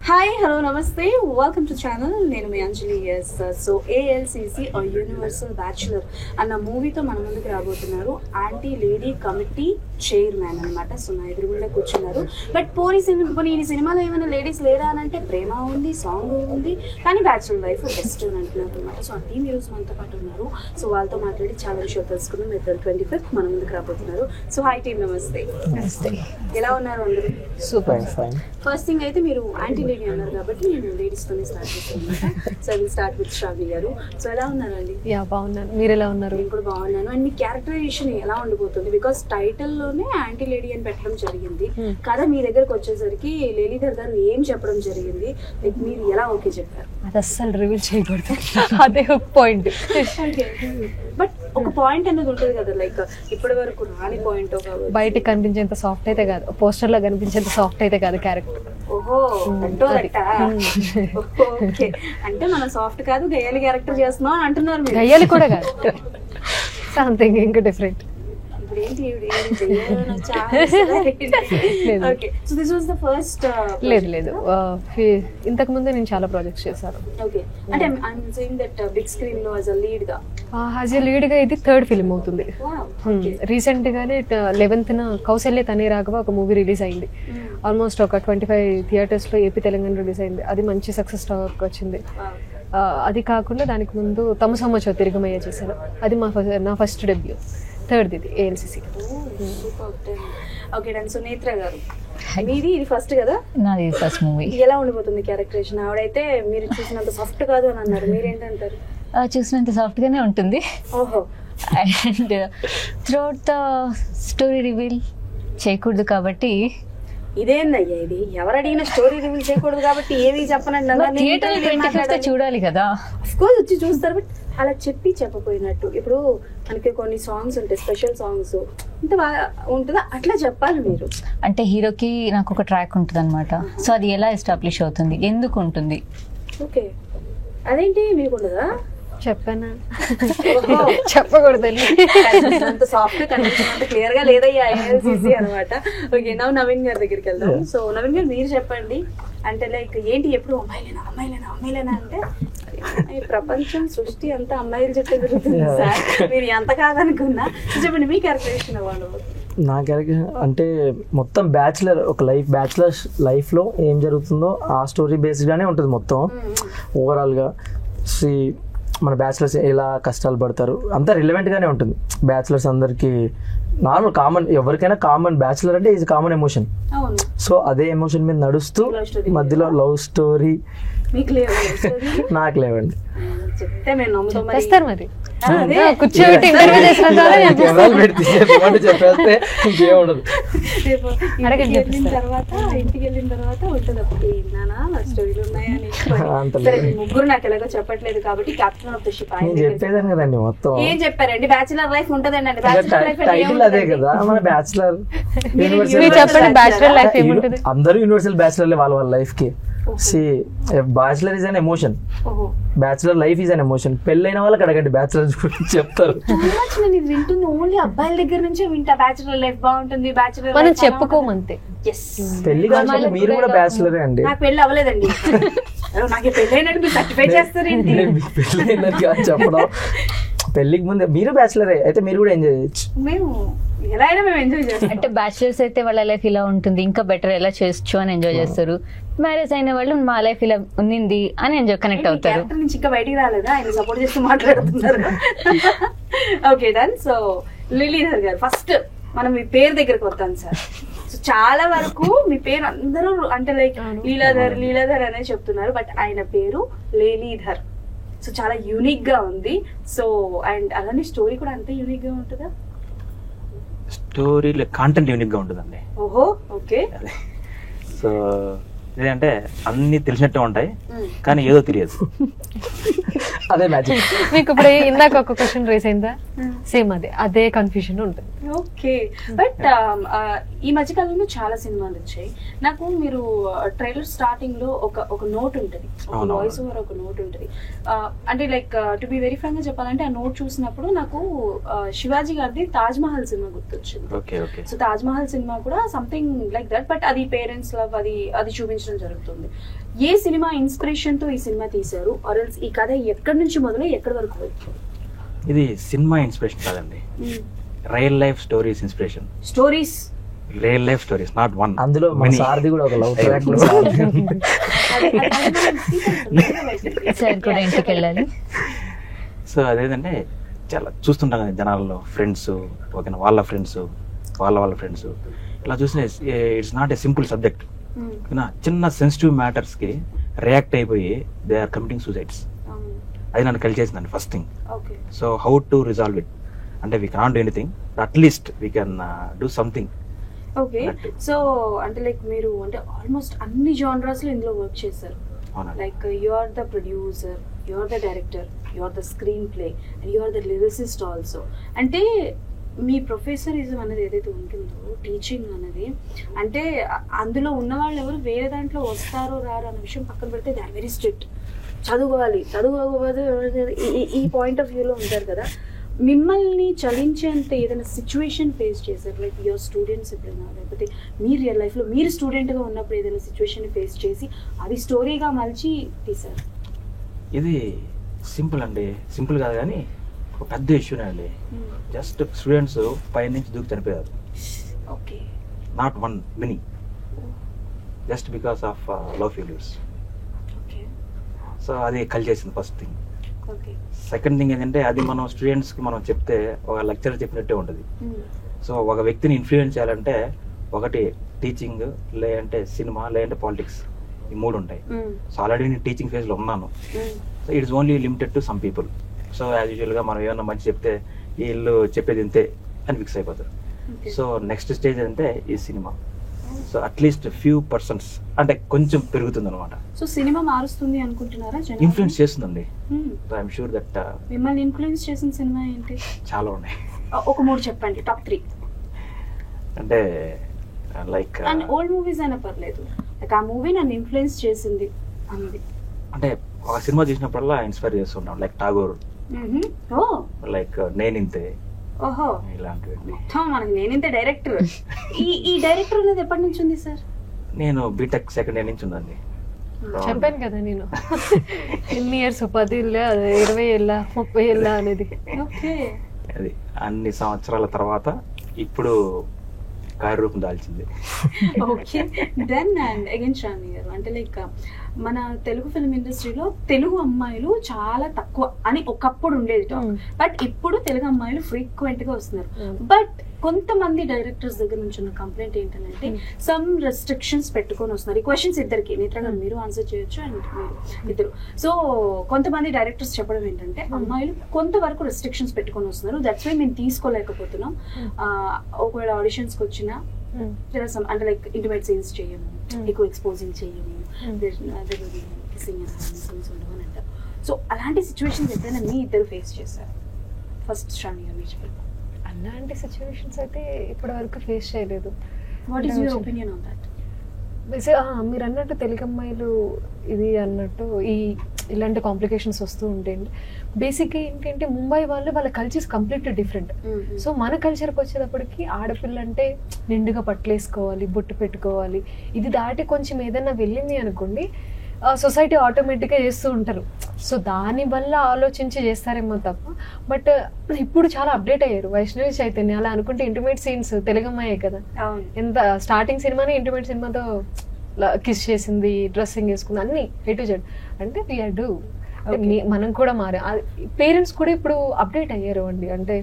Hi hello నమస్తే welcome to channel. నేను మీ Anjali. Yes so ALCC universal bachelor అన్న మూవీతో మన ముందుకు రాబోతున్నారు యాంటీ లేడీ కమిటీ చైర్మన్ అనమాట. సో నా ఎదురుగుండా కూర్చున్నారు. బట్ పోనీ ఈ సినిమాలో ఏమైనా లేడీస్ లేరా అని అంటే ప్రేమ ఉంది, సాంగ్ ఉంది, కానీ బ్యాచులర్ లైఫ్ బెస్ట్ అని అంటున్నారు అనమాట. సో ఆ టీమ్ ఈరోజు మనతో పాటు ఉన్నారు. సో వాళ్ళతో మాట్లాడి చాలా విషయాలు తెలుసుకుందాం. April 25th మన ముందుకు రాబోతున్నారు. సో హాయ్ టీమ్, నమస్తే. ఎలా ఉన్నారు అందరూ? Super fine. ఫస్ట్ థింగ్ అయితే మీరు యాంటీ లేడీ అన్నారు కాబట్టి నేను లేడీస్తోనే స్టార్ట్ చేస్తాను అనమాట. So will start with Sravani garu. So ఎలా ఉన్నారండి? యా బాగున్నాను, మీరు ఎలా ఉన్నారు? నేను కూడా బాగున్నాను. అండ్ మీ క్యారెక్టరైజేషన్ ఎలా ఉండిపోతుంది? బికాస్ టైటిల్లోనే యాంటీ లేడీ అని పెట్టడం జరిగింది కదా. మీ దగ్గరకు వచ్చేసరికి లేలీధర్ గారు ఏం చెప్పడం జరిగింది, లైక్ మీరు ఎలా ఓకే చెప్పారు? అది అస్సలు రివీల్ చేయకూడదు, అదే ఒక పాయింట్. బట్ ఒక పాయింట్ అనేది ఉంటుంది కదా, లైక్ ఇప్పటి వరకు రాని పాయింట్. బయటకు కనిపించేంత సాఫ్ట్ అయితే కాదు, పోస్టర్ లో కనిపించేంత సాఫ్ట్ అయితే కాదు క్యారెక్టర్. ఓహో ఓకే, అంటే మనం సాఫ్ట్ కాదు గయ్యాలి క్యారెక్టర్ చేస్తున్నాం అని అంటున్నారు మీరు. గయ్యాలి కూడా కాదు, సంథింగ్ ఇంకా డిఫరెంట్. లేదు లేదు, ఇంతకు ముందే నేను చాలా ప్రాజెక్ట్స్ చేశాను. యాజ్ ఎ లీడ్ గా ఇది థర్డ్ ఫిల్మ్ అవుతుంది. రీసెంట్ గానే 11th కౌశల్య తనే రాఘవ ఒక మూవీ రిలీజ్ అయింది. ఆల్మోస్ట్ ఒక 25 థియేటర్స్ లో ఏపీ తెలంగాణ రిలీజ్ అయింది. అది మంచి సక్సెస్ టాక్ వచ్చింది. అది కాకుండా దానికి ముందు తమసమ్మచో తిరిగమయ్య చేశాను. అది నా ఫస్ట్ డెబ్యూ, థర్డ్ ఇది ALCC. Okay done. సో నేత్ర గారు, మీది ఇది ఫస్ట్ కదా? నాది ఫస్ట్ మూవీ. ఎలా ఉండిపోతుంది క్యారెక్టరేషన్? ఆవిడైతే మీరు చూసినంత సాఫ్ట్ కాదు అని అన్నారు, మీరేంటంటారు? చూసినంత సాఫ్ట్ గానే ఉంటుంది. ఓహో. And throughout the story reveal చేయకూడదు కాబట్టి. ఇదేందయ్యా ఇది? ఎవరు అడిగిన స్టోరీ రివీల్ చేయకూడదు కాబట్టి ఏవి చెప్పనండి. చూడాలి కదా, అఫ్ కోర్స్ వచ్చి చూస్తారు. బట్ అలా చెప్పకపోయినట్టు ఇప్పుడు మనకి కొన్ని సాంగ్స్ ఉంటాయి, స్పెషల్ సాంగ్స్ అంటే బాగా ఉంటుందా, అట్లా చెప్పాలి మీరు. అంటే హీరోకి నాకు ఒక ట్రాక్ ఉంటుంది అనమాట. సో అది ఎలా ఎస్టాబ్లిష్ అవుతుంది, ఎందుకు ఉంటుంది? ఓకే, అదేంటి మీకు ఉండదా? చెప్పానా? చెప్పకూడదు, అంత సాఫ్ట్ కనిపించినంత క్లియర్ గా లేదయ్యా ALCC అనమాట. ఓకే, నవీన్ గారి దగ్గరికి వెళ్దాం. సో నవీన్ గారు, మీరు చెప్పండి. అంటే లైక్ ఏంటి ఎప్పుడు అమ్మాయిలేనా అంటే ఈ ప్రపంచం సృష్టి అంతా అమ్మాయిల చుట్టూ తిరుగుతుంది సార్, మీరు ఎంత కాదనుకున్నా. చెప్పండి మీ క్యారెక్టరేషన్ వాళ్ళు. నా క్యారెక్టర్ అంటే మొత్తం బ్యాచులర్, ఒక బ్యాచులర్ లైఫ్లో ఏం జరుగుతుందో ఆ స్టోరీ బేస్డ్గానే ఉంటుంది మొత్తం ఓవరాల్గా. మన బ్యాచులర్స్ ఎలా కష్టాలు పడతారు అంతా రిలవెంట్గానే ఉంటుంది. బ్యాచులర్స్ అందరికీ నార్మల్ కామన్, ఎవరికైనా కామన్. బ్యాచులర్ అంటే ఈజ్ కామన్ ఎమోషన్. సో అదే ఎమోషన్ మీద నడుస్తూ మధ్యలో లవ్ స్టోరీ. నాకు లేవండి, చెప్తే మేము నమ్ముతాం. మరి కూర్చోబెట్టి ఇంటర్వ్యూ చెప్పేస్తే ఇంకేముండదు. ఇంటికి వెళ్ళిన తర్వాత ఉంటుంది అప్పుడు విన్నానా స్టోరీలు ఉన్నాయని. ముగ్గురు నాకు ఎలాగో చెప్పట్లేదు కాబట్టి క్యాప్టెన్ ఆఫ్ ద షిప్ చెప్పేదాన్ని కదండి మొత్తం. ఏం చెప్పారండి? బ్యాచులర్ లైఫ్ ఉంటదండి. టైటిల్ అదే కదా మన బ్యాచులర్. అందరూ యూనివర్సల్ బ్యాచులర్ వాళ్ళ లైఫ్ కి. Bachelor is an emotion, bachelor life is an emotion. పెళ్ళైన వాళ్ళకి అడగండి బ్యాచులర్ గురించి చెప్తారు. ఇది వింటుంది ఓన్లీ అబ్బాయిల దగ్గర నుంచే వింటా, బ్యాచులర్ లైఫ్ బాగుంటుంది, బ్యాచులర్ మనం చెప్పుకోమంతే. పెళ్లి కాదు, మీరు కూడా బ్యాచులరే అండి. నాకు పెళ్లి అవ్వలేదండి. నాకు పెళ్ళైనట్టు మీరు సర్టిఫై చేస్తారేంటి? పెళ్ళైనట్టు చెప్పడం. పెళ్లికి ముందే మీరు బ్యాచులరే అయితే మీరు కూడా ఎంజాయ్ చేయొచ్చు. మేము ఎలా అయినా మేము ఎంజాయ్ చేస్తాం. అంటే బ్యాచులర్స్ అయితే వాళ్ళ లైఫ్ ఇలా ఉంటుంది, ఇంకా బెటర్ ఎలా చేయొచ్చు అని ఎంజాయ్ చేస్తారు. మ్యారేజ్ అయిన వాళ్ళు మా లైఫ్ ఇలా ఉంది అని ఎంజాయ్ కనెక్ట్ అవుతారు. నుంచి ఇంకా బయటికి రాలేదా, ఆయన సపోర్ట్ చేస్తూ మాట్లాడుతున్నారు. Okay done. సో లేలీధర్ గారు, ఫస్ట్ మనం మీ పేరు దగ్గరకు వద్దాం సార్. సో చాలా వరకు మీ పేరు అందరూ అంటే లైక్ లీలాధర్ అనే చెప్తున్నారు, బట్ ఆయన పేరు లేలీధర్. సో చాలా యూనిక్ గా ఉంది. సో అండ్ అలానే స్టోరీ కూడా అంతే యూనిక్ గా ఉంటుందా? స్టోరీ కాంటెంట్ యూనిక్ గా ఉంటుందండి. ఓహో ఓకే. సో ఏంటంటే అన్ని తెలిసినట్టే ఉంటాయి కానీ ఏదో తెలియదు. అదే మ్యాజిక్. మీకు ఇప్పుడు ఇందాక ఒక క్వశ్చన్ రేస్ అయిందా, సేమ్ అదే కన్ఫ్యూజన్ ఉంటుంది. ఓకే, బట్ ఈ మధ్యకాలంలో చాలా సినిమాలు వచ్చాయి. నాకు మీరు ట్రైలర్ స్టార్టింగ్ లో ఒక నోట్ ఉంటుంది, ఒక వాయిస్ ఓవర్ ఒక నోట్ ఉంటుంది. అంటే like to be very frank గా చెప్పాలంటే ఆ నోట్ చూసినప్పుడు నాకు శివాజీ గారిది తాజ్ మహల్ సినిమా గుర్తొచ్చింది. సో తాజ్ మహల్ సినిమా కూడా సంథింగ్ లైక్ దట్, బట్ అది పేరెంట్స్ లవ్ అది చూపించడం జరుగుతుంది. ఏ సినిమా ఇన్స్పిరేషన్ తో ఈ సినిమా తీశారు, ఆర్ ఎల్స్ ఈ కథ ఎక్కడి నుంచి మొదలై ఎక్కడి వరకు వెళ్తుంది? ఇది సినిమా ఇన్స్పిరేషన్ కాదండి, real life stories inspiration. Stories, real life stories, not one. అందులో మన సార్ది కూడా ఒక లవ్ ట్రాక్ కూడా సార్ కూడా ఇంటికి వెళ్ళాలి. సో అదేంటంటే చాలా చూస్తుంటాం కదా జనాల్లో, ఫ్రెండ్స్ ఓకేనా, వాళ్ళ ఫ్రెండ్స్ వాళ్ళ ఫ్రెండ్స్ ఇలా చూసిన it's not a simple subject. చిన్న సెన్సిటివ్ మ్యాటర్స్కి రియాక్ట్ అయిపోయి దే ఆర్ కమిటింగ్ సూసైడ్స్. అది నన్ను కలిచేసిందండి first thing. So how to resolve it అంటే we cannot do anything, at least we can do something. Okay, so అంటే లైక్ మీరు అంటే ఆల్మోస్ట్ అన్ని జానరాస్ లో ఇందులో వర్క్ చేశారు. Like you are the producer, you are the director, you are the screenplay and you are the lyricist also. అంటే మీ ప్రొఫెసరిజం అనేది ఏదైతే ఉంటుందో, టీచింగ్ అనేది, అంటే అందులో ఉన్న వాళ్ళు ఎవరు వేరే దాంట్లో వస్తారో రారు అన్న విషయం పక్కన పెడితే దే ఆర్ వెరీ స్ట్రిక్ట్. చదువుకోకపోతే ఈ పాయింట్ ఆఫ్ వ్యూలో ఉంటారు కదా. మిమ్మల్ని చలించేంత ఏదైనా సిచ్యువేషన్ ఫేస్ చేశారు, లైక్ యువర్ స్టూడెంట్స్ ఎప్పుడైనా, లేకపోతే మీ రియల్ లైఫ్లో మీరు స్టూడెంట్గా ఉన్నప్పుడు ఏదైనా సిచ్యువేషన్ ఫేస్ చేసి అది స్టోరీగా మలిచి తీశారు? ఇది సింపుల్ అండి, సింపుల్ కాదు కానీ ఒక పెద్ద ఇష్యూనే అండి. జస్ట్ స్టూడెంట్స్ పై నుంచి దూకి చనిపోయారు. Okay, not one, many, just because of love failures. So అది కలిచేసింది ఫస్ట్ థింగ్. సెకండ్ థింగ్ ఏంటంటే అది మనం స్టూడెంట్స్కి మనం చెప్తే ఒక లెక్చర్ చెప్పినట్టే ఉంటుంది. సో ఒక వ్యక్తిని ఇన్ఫ్లుయెన్స్ చేయాలంటే ఒకటి టీచింగ్, లేదంటే సినిమా, లేదంటే పాలిటిక్స్, ఈ మూడు ఉంటాయి. సో ఆల్రెడీ నేను టీచింగ్ ఫేజ్లో ఉన్నాను. So it's only limited to some people. So as యూజువల్గా మనం ఏమన్నా మంచి చెప్తే వీళ్ళు చెప్పేది ఇంతే అని ఫిక్స్ అయిపోతారు. సో నెక్స్ట్ స్టేజ్ అంటే ఈ cinema. So at least few persons అంటే కొంచెం పెరుగుతుంది అనమాట. సో సినిమా మారుస్తుంది అనుకుంటున్నారా? ఇన్ఫ్లుయెన్స్ చేస్తుందండి. I'm sure that. మిమ్మల్ని ఇన్ఫ్లుయెన్స్ చేసిన సినిమా ఏంటి? చాలా ఉన్నాయి. ఒక మూడు చెప్పండి, టాప్ 3. అంటే లైక్ ఓల్డ్ మూవీస్ అయినా పర్లేదు, లైక్ ఆ మూవీ నన్ను ఇన్ఫ్లుయెన్స్ చేసింది అనేది. అంటే ఒక సినిమా చూసినప్పుడల్లా ఇన్స్పైర్ చేస్తుంటాం, లైక్ ఠాగూర్, లైక్ నేనింతే, ఓహో ఇలాంటివి. మనకి నేనింతే డైరెక్టర్. ఈ డైరెక్టర్ అనేది ఎప్పటి నుంచి ఉంది సార్? నేను బీటెక్ సెకండ్ ఇయర్ నుంచి ఉందండి. చెప్పాను కదా నేను ఎన్ని ఇయర్స్, 10 ఏళ్ళ, 20 ఏళ్ళ, 30 ఏళ్ళ అనేది. ఓకే, అది అన్ని సంవత్సరాల తర్వాత ఇప్పుడు కార్యరూపం దాల్చింది. Okay, then and again Shravani గారు, అంటే లైక్ మన తెలుగు ఫిల్మ్ ఇండస్ట్రీలో తెలుగు అమ్మాయిలు చాలా తక్కువ అని ఒకప్పుడు ఉండేది టాక్, బట్ ఇప్పుడు తెలుగు అమ్మాయిలు ఫ్రీక్వెంట్ గా వస్తున్నారు. బట్ కొంతమంది డైరెక్టర్స్ దగ్గర నుంచి ఉన్న కంప్లైంట్ ఏంటంటే సమ్ రెస్ట్రిక్షన్స్ పెట్టుకొని వస్తున్నారు. ఈ క్వశ్చన్స్ ఇద్దరికి, నేత్ర మీరు ఆన్సర్ చేయొచ్చు అండ్ మీరు ఇద్దరు. సో కొంతమంది డైరెక్టర్స్ చెప్పడం ఏంటంటే అమ్మాయిలు కొంతవరకు రెస్ట్రిక్షన్స్ పెట్టుకొని వస్తున్నారు, దట్స్ వై మేము తీసుకోలేకపోతున్నాం. ఒకవేళ ఆడిషన్స్కి వచ్చినా అంటే లైక్ ఇంటిమేట్ సీన్స్ చేయము, ఎక్కువ ఎక్స్పోజింగ్ చేయము, అంటారు. సో అలాంటి సిచ్యువేషన్స్ ఎప్పుడైనా మీ ఇద్దరు ఫేస్ చేశారు? ఫస్ట్ శ్రావణి గారు మీరు చెప్పండి. అలాంటి సిచ్యువేషన్స్ అయితే ఇప్పటి వరకు ఫేస్ చేయలేదు. What is your opinion on that? మీరు అన్నట్టు తెలుగు అమ్మాయిలు ఇది అన్నట్టు ఇలాంటి కాంప్లికేషన్స్ వస్తూ ఉంటాయండి. బేసిక్గా ఏంటంటే ముంబై వాళ్ళ కల్చర్స్ కంప్లీట్లీ డిఫరెంట్. సో మన కల్చర్కి వచ్చేటప్పటికి ఆడపిల్ల అంటే నిండుగా పట్లేసుకోవాలి, బొట్టు పెట్టుకోవాలి. ఇది దాటి కొంచెం ఏదైనా వెళ్ళింది అనుకోండి, సొసైటీ ఆటోమేటిక్గా చేస్తూ ఉంటారు. సో దానివల్ల ఆలోచించి చేస్తారేమో తప్ప. బట్ ఇప్పుడు చాలా అప్డేట్ అయ్యారు. వైష్ణవి చైతన్య అలా అనుకుంటే ఇంటిమేట్ సీన్స్ తెలుగు అమ్మాయే కదా, ఎంత స్టార్టింగ్ సినిమానే ఇంటిమేట్ సినిమాతో కిస్ చేసింది, డ్రెస్సింగ్ వేసుకుంది, అన్ని A to Z. అంటే వీఆర్ డూ, మనం కూడా మారే. పేరెంట్స్ కూడా ఇప్పుడు అప్డేట్ అయ్యారు అండి. అంటే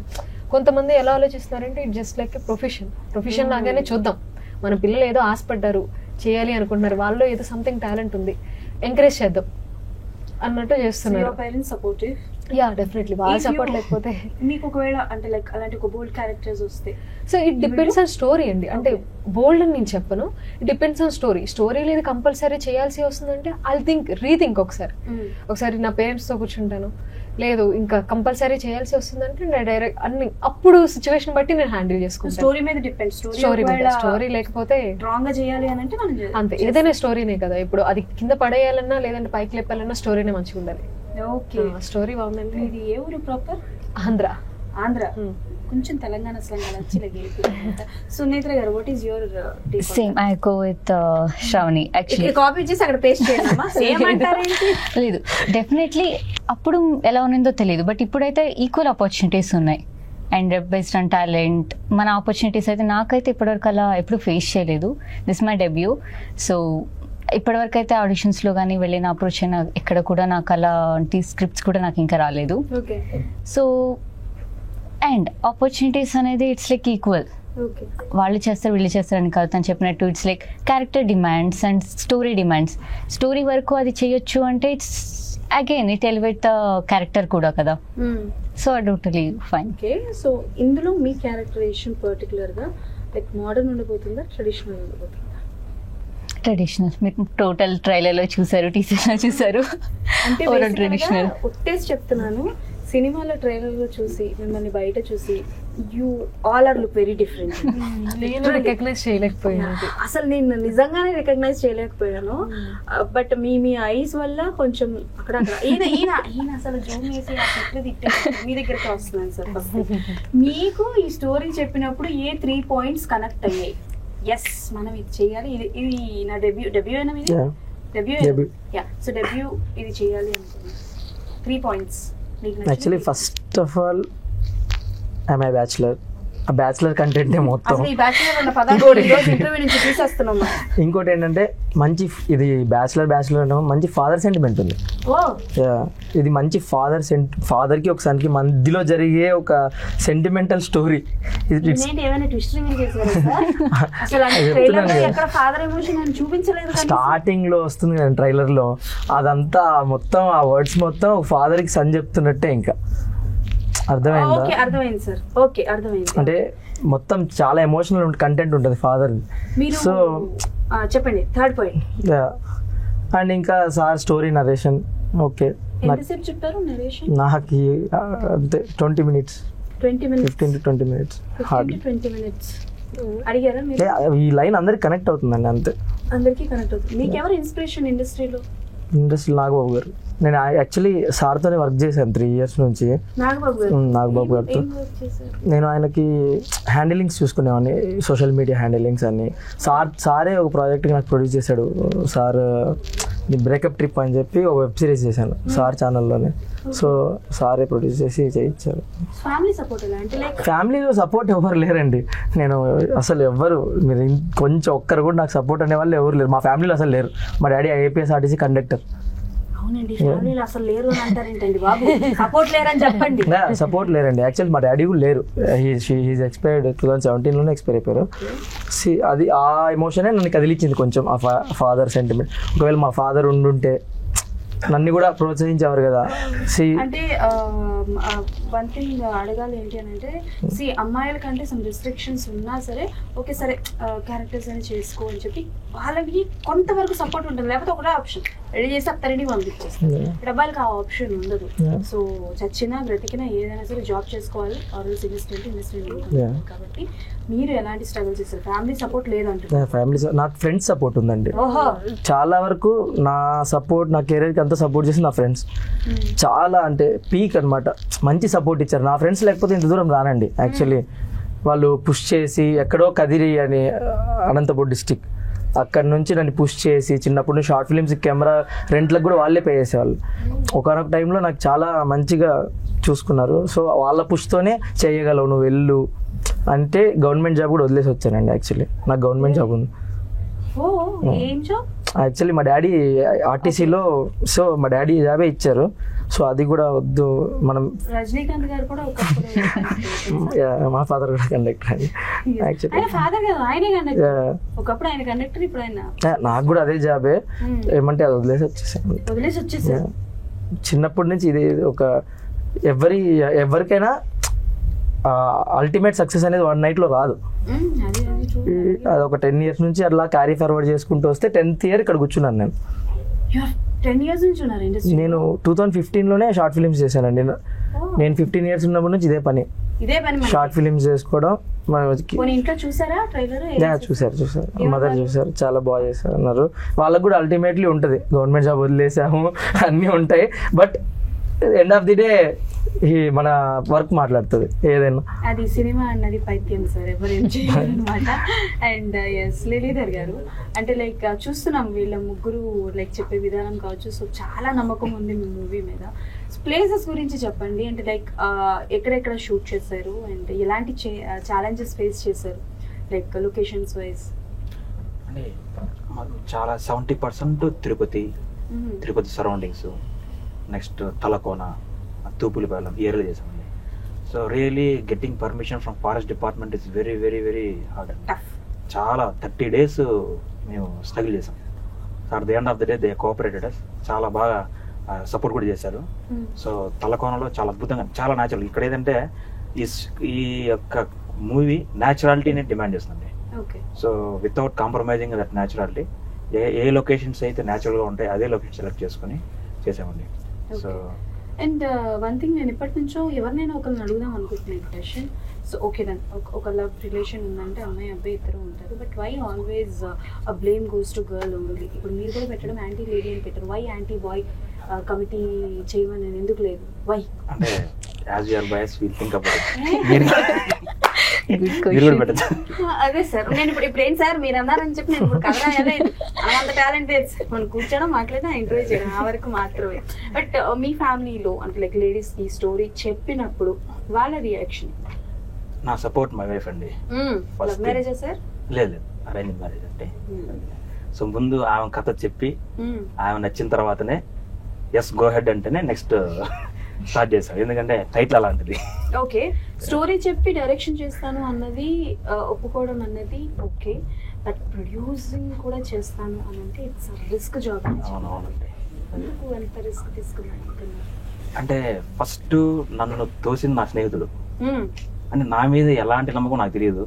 కొంతమంది ఎలా ఆలోచిస్తున్నారంటే ఇట్ జస్ట్ లైక్ ప్రొఫెషన్ లాగానే చూద్దాం, మన పిల్లలు ఏదో ఆశపడ్డారు చేయాలి అనుకుంటున్నారు, వాళ్ళు ఏదో సంథింగ్ టాలెంట్ ఉంది, ఎంకరేజ్ చేద్దాం అన్నట్టు చేస్తున్నారు. యా డెఫినెట్లీ, వాళ్ళ సపోర్ట్ లేకపోతే మీకు ఒకవేళ అంటే లైక్ అలాంటి ఒక బోల్డ్ క్యారెక్టర్స్ వస్తే. So it depends on story అండి. అంటే బోల్డ్ అని నేను చెప్పను, ఇట్ డిపెండ్స్ ఆన్ స్టోరీ లేదు కంపల్సరీ చేయాల్సి వస్తుందంటే ఐ రీథింక్ ఒకసారి నా పేరెంట్స్తో కూర్చుంటాను, లేదు ఇంకా కంపల్సరీ చేయాల్సి వస్తుందంటే నేను డైరెక్ట్ అన్ని అప్పుడు సిచ్యువేషన్ బట్టి నేను హ్యాండిల్ చేసుకుంటాను. స్టోరీ మీద డిపెండ్. స్టోరీ లేకపోతే స్ట్రాంగ్ గా చేయాలి అని అంటే మనం అంతే, ఏదైనా స్టోరీనే కదా. ఇప్పుడు అది కింద పడేయాలన్నా లేదంటే పైకి లేపాలన్నా స్టోరీనే మంచిగా ఉండాలి. ఓకే, స్టోరీ బాగుందంటే. ఇది ఏ ఊరు ప్రాపర్? ఆంధ్ర. ఆంధ్ర, కొంచెం తెలంగాణ స్లాంగ్ అలా వచ్చి Sunetra garu, what is your same I go with Sravani actually. Copy చేసి అక్కడ పేస్ట్ చేయాలమ్మా, సేమ్ అంటారేంటి? లేదు, డెఫినెట్లీ అప్పుడు ఎలా ఉన్నదో తెలియదు, బట్ ఇప్పుడైతే ఈక్వల్ ఆపర్చునిటీస్ ఉన్నాయి. అండ్ బేస్డ్ ఆన్ టాలెంట్ మన ఆపర్చునిటీస్ అయితే నాకైతే ఇప్పటివరకు అలా ఎప్పుడు ఫేస్ చేయలేదు. This my debut. సో ఇప్పటివరకు అయితే ఆడిషన్స్లో కానీ వెళ్ళిన అప్రోచ్ అయినా ఎక్కడ కూడా నాకు అలాంటి స్క్రిప్ట్స్ కూడా నాకు ఇంకా రాలేదు. ఓకే, సో అండ్ ఆపర్చునిటీస్ అనేది ఇట్స్ లైక్ ఈక్వల్. ఓకే, వాళ్ళు చేస్తారు వీళ్ళు చేస్తారు అని కాదు. తను చెప్పినట్టు it's like character demands and story demands. Story వరకు అది చేయొచ్చు అంటే it's again it elevate the character కూడా కదా. So totally fine. Okay. So ఇందులో మీ క్యారెక్టరైజేషన్ పర్టికులర్ గా లైక్ మోడర్న్ ఉండబోతుందా, ట్రెడిషనల్ ఉండబోతుందా? ట్రెడిషనల్. మీరు టోటల్ ట్రైలర్లో చూసారు, టీజర్లో చూసారు. అంటే ట్రెడిషనల్ ఒట్టేసి చెప్తున్నాను, సినిమాలో ట్రైలర్లో చూసి మిమ్మల్ని బయట చూసి you all are look very different. నేను రికగ్నైజ్ చేయలేకపోయాను. అసలు నేను నిజంగానే రికగ్నైజ్ చేయలేకపోయాను. బట్ మీ ఐస్ వల్ల కొంచెం అక్కడ ఈయన ఈయన ఈయన అసలు జూమ్ వేసి ఆ చెట్లు తిట్టే మీ దగ్గరికి వస్తున్నాను సార్. ఫస్ట్ మీకు ఈ స్టోరీ చెప్పినప్పుడు ఏ 3 points కనెక్ట్ అయ్యాయి? ఎస్, మనం ఇది చేయాలి, ఇది నా డెబ్యూ అయినా ఇది డెబ్యూ. యా, సో డెబ్యూ ఇది చేయాలి అనుకున్నాను. 3 points. Actually first of all I'm a bachelor. ఆ బ్యాచులర్ కంటెంట్ మొత్తం. ఇంకోటి ఏంటంటే మంచి ఇది బ్యాచులర్ అంటే మంచి ఫాదర్ సెంటిమెంట్ ఉంది. ఇది మంచి ఫాదర్కి ఒక సన్కి మధ్యలో జరిగే ఒక సెంటిమెంటల్ స్టోరీ. స్టార్టింగ్ లో వస్తుంది కదా ట్రైలర్ లో, అదంతా మొత్తం ఆ వర్డ్స్ మొత్తం ఒక ఫాదర్ కి సన్ చెప్తున్నట్టే. ఇంకా అర్థమైంది సార్. ఓకే, అర్థమైంది. అంటే మొత్తం చాలా ఎమోషనల్ కంటెంట్ ఉంటుంది ఫాదర్. సో చెప్పండి, థర్డ్ పాయింట్. అండ్ ఇంకా సార్ స్టోరీ నరేషన్. ఓకే, ఎంతసేపు చెప్పారు నరేషన్? నాకు అంతే 20 minutes, 15 to 20 minutes. 20 minutes అడిగారా మీరు? ఈ లైన్ అందరికి కనెక్ట్ అవుతుందండి, అంతే. అందరికీ కనెక్ట్ అవుతుంది. మీకు ఎవరు ఇన్స్పిరేషన్ ఇండస్ట్రీలో? నాగబాబు గారు. నేను యాక్చువల్లీ సార్తోనే వర్క్ చేశాను 3 years నుంచి. నాగబాబు గారితో నేను ఆయనకి హ్యాండిలింగ్స్ చూసుకునేవాడిని, సోషల్ మీడియా హ్యాండిలింగ్స్ అన్ని. సారే ఒక ప్రాజెక్ట్కి నాకు ప్రొడ్యూస్ చేశాడు. సార్ బ్రేకప్ ట్రిప్ అని చెప్పి ఒక వెబ్ సిరీస్ చేశాను సార్ ఛానల్లోనే. సో సారే ప్రొడ్యూస్ చేసి చేయించారు. ఫ్యామిలీలో సపోర్ట్ ఎవరు లేరండి. నేను అసలు ఎవ్వరు, మీరు కొంచెం ఒక్కరు కూడా నాకు సపోర్ట్ అనే వాళ్ళు ఎవరు లేరు. మా ఫ్యామిలీలో అసలు లేరు. మా డాడీ APSRTC కండక్టర్. సపోర్ట్ లేరండి. యాక్చువల్లీ మా డాడీ కూడా లేరు. హీజ్ ఎక్స్పైర్డ్ 2017లోనే ఎక్స్పైర్ అయిపోయారు. అది ఆ ఎమోషనే నన్ను కదిలించింది కొంచెం, ఆ ఫాదర్ సెంటిమెంట్. ఒకవేళ మా ఫాదర్ ఉండుంటే నన్ను కూడా ప్రోత్సహించేవారు కదా. అంటే వన్ థింగ్ అడగాలి ఏంటి అని అంటే, అమ్మాయిల కంటే సమ్ రిస్ట్రిక్షన్స్ ఉన్నా సరే ఓకే సరే క్యారెక్టర్స్ అని చేసుకో అని చెప్పి వాళ్ళకి కొంతవరకు సపోర్ట్ ఉంటుంది. లేకపోతే ఒకటే ఆప్షన్ రెడీ చేసి అత్తరెడీ పంపించేస్తారు. అబ్బాయిలకి ఆ ఆప్షన్ ఉండదు. సో చచ్చినా బ్రతికినా ఏదైనా సరే జాబ్ చేసుకోవాలి, ఆల్రెడీ ఇండస్ట్రీ కాబట్టి మీరు ఎలాంటి స్ట్రగుల్ చేస్తారు? ఫ్యామిలీ సపోర్ట్ లేదంటున్నారు. ఫ్యామిలీ నాకు ఫ్రెండ్స్ సపోర్ట్ ఉందండి. చాలా వరకు నా సపోర్ట్, నా కెరీర్కి అంతా సపోర్ట్ చేసి నా ఫ్రెండ్స్ చాలా అంటే పీక్ అనమాట. మంచి సపోర్ట్ ఇచ్చారు. నా ఫ్రెండ్స్ లేకపోతే ఇంత దూరం రానండి. యాక్చువల్లీ వాళ్ళు పుష్ చేసి ఎక్కడో కదిరి అని అనంతపూర్ డిస్టిక్, అక్కడ నుంచి నన్ను పుష్ చేసి చిన్నప్పుడు నుంచి షార్ట్ ఫిలిమ్స్ కెమెరా రెంట్లకు కూడా వాళ్ళే పే చేసేవాళ్ళు. ఒకనొక టైంలో నాకు చాలా మంచిగా చూసుకున్నారు. సో వాళ్ళ పుష్తోనే చేయగలవు నువ్వు వెళ్ళు అంటే గవర్నమెంట్ జాబ్ కూడా వదిలేసి వచ్చానండి. యాక్చువల్లీ నాకు గవర్నమెంట్ జాబ్ ఉంది. యాక్చువల్లీ మా డాడీ RTCలో, సో మా డాడీ జాబే ఇచ్చారు. సో అది కూడా వద్దు మనం. రజనీకాంత్ గారు కూడా మా ఫాదర్ కూడా కండక్టర్ అండి. నాకు కూడా అదే జాబే. ఏమంటే అది వదిలేసి వచ్చేసాను. చిన్నప్పటి నుంచి ఇది ఒక ఎవరికైనా అల్టిమేట్ సక్సెస్ అనేది 1 night లో రాదు. అది ఒక 10 years నుంచి అట్లా క్యారీ ఫార్వర్డ్ చేసుకుంటూ వస్తే 10th year ఇక్కడ కూర్చున్నాను నేను. 10 years నుంచి ఉన్నారు ఇండస్ట్రీ. నేను 2015లోనే షార్ట్ ఫిల్మ్స్ చేశానండి. నేను 15 years ఉన్నప్పటి నుంచి ఇదే పని షార్ట్ ఫిల్మ్స్ చేసుకోవడం. ఇంట్లో చూసారా ట్రైలర్? చూసారు మదర్ చూసారు, చాలా బాగా చేశారు అన్నారు. వాళ్ళకు కూడా అల్టిమేట్లీ ఉంటుంది, గవర్నమెంట్ జాబ్ వదిలేసాము అన్నీ ఉంటాయి, but end of the day మన వర్క్ మాట్లాడుతుంది ఏదైనా. అది సినిమా అన్నది పైత్యం సార్, ఎవరేం చేయాలన్నమాట. అండ్ ఎస్ లీలీధర్ గారు, అంటే లైక్ చూస్తున్నాం వీళ్ళ ముగ్గురు లైక్ చెప్పే విధానం కావచ్చు, సో చాలా నమ్మకం ఉంది మీ మూవీ మీద. ప్లేసెస్ గురించి చెప్పండి, అంటే లైక్ ఎక్కడెక్కడ షూట్ చేశారు అండ్ ఎలాంటి ఛాలెంజెస్ ఫేస్ చేశారు లైక్ లొకేషన్స్ వైజ్? అంటే మాకు చాలా 70% తిరుపతి సరౌండింగ్స్, నెక్స్ట్ తలకోన, తూపులపాలెం ఏరియాలో చేసామండి. So really getting permission from forest department is very very very hard. చాలా 30 days మేము స్ట్రగుల్ చేసాం. So at the end of the day they cooperated us, చాలా బాగా సపోర్ట్ కూడా చేశారు. సో తలకోనలో చాలా అద్భుతంగా, చాలా న్యాచురల్. ఇక్కడ ఏదంటే ఈ యొక్క మూవీ న్యాచురాలిటీని డిమాండ్ చేస్తుంది. So without compromising that naturality, A locations అయితే న్యాచురల్గా ఉంటాయి అదే లొకేషన్ సెలెక్ట్ చేసుకుని చేసామండి. సో అండ్ వన్ థింగ్, నేను ఇప్పటి నుంచో ఎవరినైనా ఒకరిని అడుగుదాం అనుకుంటున్నాను క్వశ్చన్. సో ఓకే దన్ ఒక లవ్ రిలేషన్ ఉందంటే అమ్మాయి అబ్బాయి ఇద్దరు ఉంటారు, but why always blame goes to girl only? ఇప్పుడు మీరు కూడా పెట్టడం యాంటీ లేడీ అని పెట్టారు, వై యాంటీ బాయ్ కమిటీ చేయమని ఎందుకు లేదు? వై అంటే as your boys will think about అదే సార్, నేను ఇప్పుడు ఏంటి సార్ మీరు అన్నారని చెప్పి నేను ఇప్పుడు కథ రాయలేదు, అంత టాలెంట్ లేదు సార్. మనం కూర్చోడం మాట్లాడడం ఎంకరేజ్ చేయడం ఆ వరకు మాత్రమే. బట్ మీ ఫ్యామిలీలో అంటే లైక్ లేడీస్ ఈ స్టోరీ చెప్పినప్పుడు వాళ్ళ రియాక్షన్? నా సపోర్ట్ మై వైఫ్ అండి. లవ్ మ్యారేజా సార్? లేదు, అరేంజ్ మ్యారేజ్ అంటే. సో ముందు ఆమె కథ చెప్పి ఆమె నచ్చిన తర్వాతనే ఎస్ గో హెడ్ అంటేనే నెక్స్ట్ స్టార్ట్ చేశాను, ఎందుకంటే టైటిల్ అలాంటిది. ఓకే, స్టోరీ చెప్పి డైరెక్షన్ చేస్తాను అన్నది ఒప్పుకోవడం అన్నది ఓకే, బట్ ప్రొడ్యూసింగ్ కూడా చేస్తాను అని అంటే ఇట్స్ రిస్క్ జాబ్. అవునవునండి. ఎందుకు అంత రిస్క్ తీసుకున్నారు? అంటే ఫస్ట్ నన్ను తోసిన నా స్నేహితుడు, అంటే నా మీద ఎలాంటి నమ్మకం నాకు తెలియదు,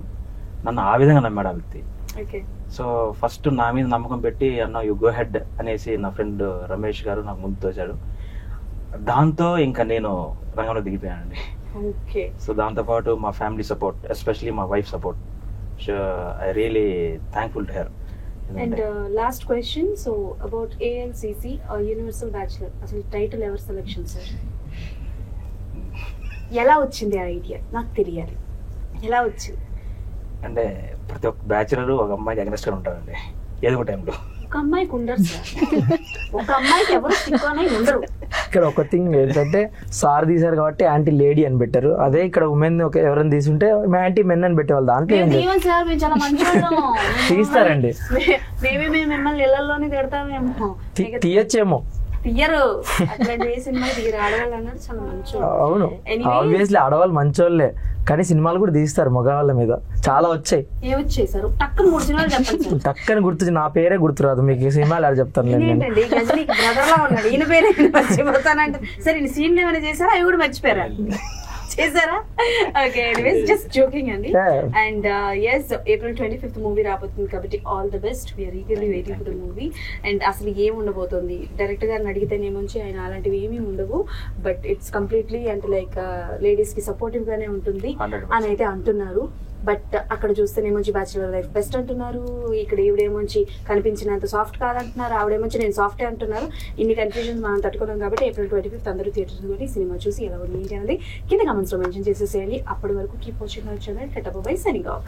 నన్ను ఆ విధంగా నమ్మాడు ఆ వ్యక్తి. సో ఫస్ట్ నా మీద నమ్మకం పెట్టి అన్న యు గో హెడ్ అనేసి నా ఫ్రెండ్ రమేష్ గారు నాకు ముందు తోచాడు. దాంతో ఇంకా నేను రంగంలో దిగిపోయానండి. సో దాంతోపాటు మా ఫ్యామిలీ సపోర్ట్, ఎస్పెషలీ మా wife support, I really thankful to her. And last question, so about ALCC universal bachelor, అసలు టైటిల్ ఎవరు సెలెక్షన్ సార్? ఎలా వచ్చింది ఆ ఐడియా? నాకు తెలియాలి, ఎలా వచ్చింది? అంటే ప్రతి ఒక్క బ్యాచులర్ ఒక అమ్మాయికి అగ్నెస్ట్ గా ఉంటారండి ఏదో ఒక టైంలో. ఒక అమ్మాయికి ఉండరు సార్, ఒక అమ్మాయికి ఎవరు స్టిక్ అని ఉండరు. ఇక్కడ ఒక థింగ్ ఏంటంటే సార్ తీశారు కాబట్టి యాంటీ లేడీ అని పెట్టారు, అదే ఇక్కడ ఉమెన్ ఎవరైనా తీసుంటే యాంటీ మెన్ అని పెట్టేవాళ్ళు. దాంట్లో సార్ మేము చాలా మంచి తీస్తారండి, మేబీ మేము మిమ్మల్ని ఇళ్లలోనే తిడతామేమో, తీయచ్చేమో, తీయరు. అట్లాంటి ఏ సినిమా తీయరు, ఆడవాళ్ళు అన్నారు చాలా మంచి. అవును, ఆబ్వియస్లీ ఆడవాళ్ళు మంచోళ్ళే, కానీ సినిమాలు కూడా తీస్తారు మగవాళ్ళ మీద, చాలా వచ్చాయి. ఏమొచ్చాయి సార్? టక్కన 3 సినిమాలు చెప్పండి. టక్కని గుర్తు, నా పేరే గుర్తురాదు మీకు, సినిమాలు ఆడ చెప్తాను ఏంటండి గజనీకి బ్రదర్ లా ఉన్నాడు, ఈయన పేరే మర్చిపోతానంటే సరే ఈయన సీన్లు ఏమైనా చేశారా? అవి కూడా మర్చిపోయారా? చేశారా? ఓకే, ఎనీవేస్ జస్ట్ జోకింగ్ అండి. And yes, April 25th movie రాబోతుంది కాబట్టి all the best, we are eagerly waiting for the movie. And అసలు ఏం ఉండబోతుంది డైరెక్టర్ గారిని అడిగితేనేమొచ్చి ఆయన అలాంటివి ఏమీ ఉండవు, బట్ ఇట్స్ కంప్లీట్లీ అంటే లైక్ లేడీస్ కి సపోర్టివ్ గానే ఉంటుంది అని అయితే అంటున్నారు. బట్ అక్కడ చూస్తేనేమొచ్చి బ్యాచులర్ లైఫ్ బెస్ట్ అంటున్నారు, ఇక్కడ ఈవిడేమొచ్చి కనిపించినంత సాఫ్ట్ కాదంటున్నారు, ఆవిడేమొచ్చి నేను సాఫ్టే అంటున్నారు. ఇన్ని కన్ఫ్యూజన్స్ మనం తట్టుకున్నాం కాబట్టి April 25th అందరూ థియేటర్స్ కూడా సినిమా చూసి ఎలా ఉంది ఏంటి అనేది కింద కామెంట్స్ లో మెన్షన్ చేసేసేయండి. అప్పటి వరకు keep watching our channel. By, signing off.